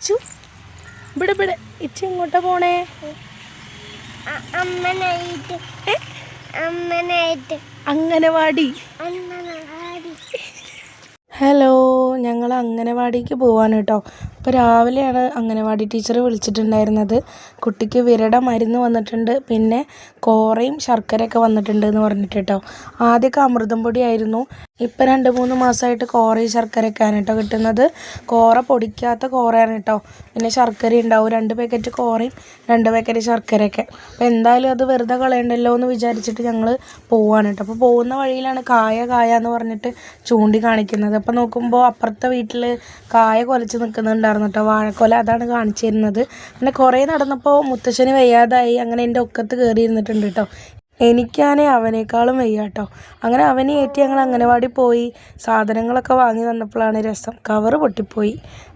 ഇച്ചു ഇവിടെ ഇവിടെ ഇച്ചു എങ്ങോട്ടാ പോണേ? അംഗനവാടി. ഹലോ, ഞങ്ങൾ അംഗനവാടിക്ക് പോവാണ് കേട്ടോ. അപ്പോൾ രാവിലെയാണ് അംഗനവാടി ടീച്ചർ വിളിച്ചിട്ടുണ്ടായിരുന്നത്. കുട്ടിക്ക് വിരട മരുന്ന് വന്നിട്ടുണ്ട്, പിന്നെ കോറയും ശർക്കരയൊക്കെ വന്നിട്ടുണ്ട് എന്ന് പറഞ്ഞിട്ട് കേട്ടോ. ആദ്യമൊക്കെ അമൃതം പൊടിയായിരുന്നു, ഇപ്പം 2-3 മാസമായിട്ട് കോറയും ശർക്കരയൊക്കെയാണ് കേട്ടോ കിട്ടുന്നത്. കോറ പൊടിക്കാത്ത കോറയാണ് കേട്ടോ. പിന്നെ ശർക്കര ഉണ്ടാവും, 2 പാക്കറ്റ് കോറയും 2 പാക്കറ്റ് ശർക്കരയൊക്കെ. അപ്പോൾ എന്തായാലും അത് വെറുതെ കളയണ്ടല്ലോ എന്ന് വിചാരിച്ചിട്ട് ഞങ്ങൾ പോവാണ് കേട്ടോ. അപ്പോൾ പോകുന്ന വഴിയിലാണ് കായ എന്ന് പറഞ്ഞിട്ട് ചൂണ്ടി കാണിക്കുന്നത്. അപ്പോൾ നോക്കുമ്പോൾ അപ്പുറത്തെ വീട്ടിൽ കായ കുലച്ച് നിൽക്കുന്നുണ്ടായിരുന്നു കേട്ടോ, വാഴക്കൊല. അതാണ് കാണിച്ചു തരുന്നത്. പിന്നെ കുറേ നടന്നപ്പോൾ മുത്തശ്ശന് വയ്യാതായി, അങ്ങനെ എൻ്റെ ഒക്കത്ത് കയറി ഇരുന്നിട്ടുണ്ട് കേട്ടോ. എനിക്കാണേ അവനേക്കാളും വയ്യ കേട്ടോ. അങ്ങനെ അവനെ ഏറ്റി ഞങ്ങൾ അംഗനവാടി പോയി. സാധനങ്ങളൊക്കെ വാങ്ങി വന്നപ്പോഴാണ് രസം, കവറ് പൊട്ടിപ്പോയി.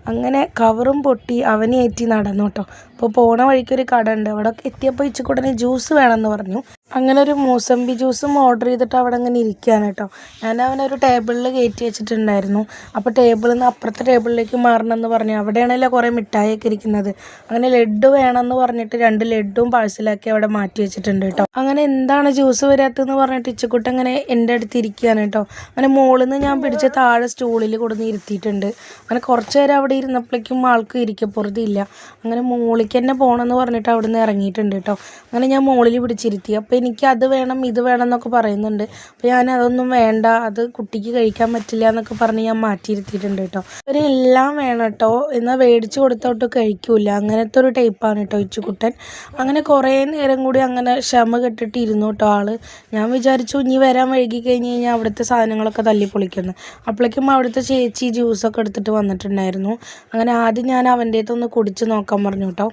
അങ്ങനെ കവറും പൊട്ടി അവനെ ഏറ്റി നടന്നു കേട്ടോ. അപ്പോൾ പോണ വഴിക്കൊരു കട ഉണ്ട്, അവിടെ എത്തിയപ്പോൾ ഇച്ചിക്കൂടനെ ജ്യൂസ് വേണമെന്ന് പറഞ്ഞു. അങ്ങനെ ഒരു മൂസമ്പി ജ്യൂസും ഓർഡർ ചെയ്തിട്ട് അവിടെ അങ്ങനെ ഇരിക്കുകയാണ് കേട്ടോ. ഞാൻ അവനൊരു ടേബിളിൽ കയറ്റി വെച്ചിട്ടുണ്ടായിരുന്നു. അപ്പോൾ ടേബിളിൽ നിന്ന് അപ്പുറത്തെ ടേബിളിലേക്ക് മാറണമെന്ന് പറഞ്ഞു. അവിടെയാണല്ലോ കുറേ മിഠായിയൊക്കെ ഇരിക്കുന്നത്. അങ്ങനെ ലഡ്ഡു വേണമെന്ന് പറഞ്ഞിട്ട് 2 ലഡ്ഡും പാഴ്സലാക്കി അവിടെ മാറ്റി വെച്ചിട്ടുണ്ട് കേട്ടോ. അങ്ങനെ എന്താണ് ജ്യൂസ് വരാത്തതെന്ന് പറഞ്ഞിട്ട് ഇച്ചിക്കുട്ട അങ്ങനെ എൻ്റെ അടുത്ത് ഇരിക്കുകയാണ് കേട്ടോ. അങ്ങനെ മുകളിൽ നിന്ന് ഞാൻ പിടിച്ച് താഴെ സ്റ്റൂളിൽ കൊടുന്ന് ഇരുത്തിയിട്ടുണ്ട്. അങ്ങനെ കുറച്ച് നേരം അവിടെ ഇരുന്നപ്പോഴേക്കും ആൾക്ക് ഇരിക്കപ്പുറത്തില്ല. അങ്ങനെ മുകളിലേക്ക് തന്നെ പോകണമെന്ന് പറഞ്ഞിട്ട് അവിടെ നിന്ന് ഇറങ്ങിയിട്ടുണ്ട് കേട്ടോ. അങ്ങനെ ഞാൻ മുകളിൽ പിടിച്ചിരുത്തി. അപ്പോൾ എനിക്ക് അത് വേണം ഇത് വേണം എന്നൊക്കെ പറയുന്നുണ്ട്. അപ്പോൾ ഞാൻ അതൊന്നും വേണ്ട, അത് കുട്ടിക്ക് കഴിക്കാൻ പറ്റില്ല എന്നൊക്കെ പറഞ്ഞ് ഞാൻ മാറ്റിയിരുത്തിയിട്ടുണ്ട് കേട്ടോ. ഇവരെല്ലാം വേണം കേട്ടോ, എന്നാൽ മേടിച്ച് കൊടുത്തോട്ട് കഴിക്കൂല, അങ്ങനത്തെ ഒരു ടൈപ്പാണ് കേട്ടോ ഇച്ചുകുട്ടൻ. അങ്ങനെ കുറേ നേരം കൂടി അങ്ങനെ ക്ഷമ കെട്ടിട്ട് ഇരുന്നു കേട്ടോ ആള്. ഞാൻ വിചാരിച്ചു ഇനി വരാൻ വൈകി കഴിഞ്ഞ് കഴിഞ്ഞാൽ അവിടുത്തെ സാധനങ്ങളൊക്കെ തല്ലിപ്പൊളിക്കുന്നു. അപ്പോഴേക്കും അവിടുത്തെ ചേച്ചി ജ്യൂസൊക്കെ എടുത്തിട്ട് വന്നിട്ടുണ്ടായിരുന്നു. അങ്ങനെ ആദ്യം ഞാൻ അവൻ്റെ അടുത്തൊന്ന് കുടിച്ച് നോക്കാൻ പറഞ്ഞു കേട്ടോ,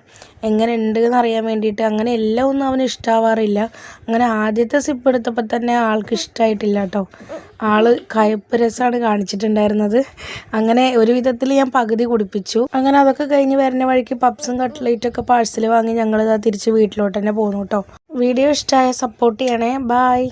എങ്ങനെ ഉണ്ട് എന്നറിയാൻ വേണ്ടിയിട്ട്. അങ്ങനെ എല്ലാം ഒന്നും അവന് ഇഷ്ടമാവാറില്ല. അങ്ങനെ ആദ്യത്തെ സിപ്പ് എടുത്തപ്പോൾ തന്നെ ആൾക്ക് ഇഷ്ടമായിട്ടില്ല കേട്ടോ. ആള് കയ്പ്പ് രസമാണ് കാണിച്ചിട്ടുണ്ടായിരുന്നത്. അങ്ങനെ ഒരു വിധത്തിൽ ഞാൻ പകുതി കുടിപ്പിച്ചു. അങ്ങനെ അതൊക്കെ കഴിഞ്ഞ് വരുന്ന വഴിക്ക് പപ്സും കട്ട്ലേറ്റൊക്കെ പാഴ്സൽ വാങ്ങി ഞങ്ങളിതാ തിരിച്ച് വീട്ടിലോട്ട് തന്നെ പോന്നു കേട്ടോ. വീഡിയോ ഇഷ്ടമായ സപ്പോർട്ട് ചെയ്യണേ. ബൈ.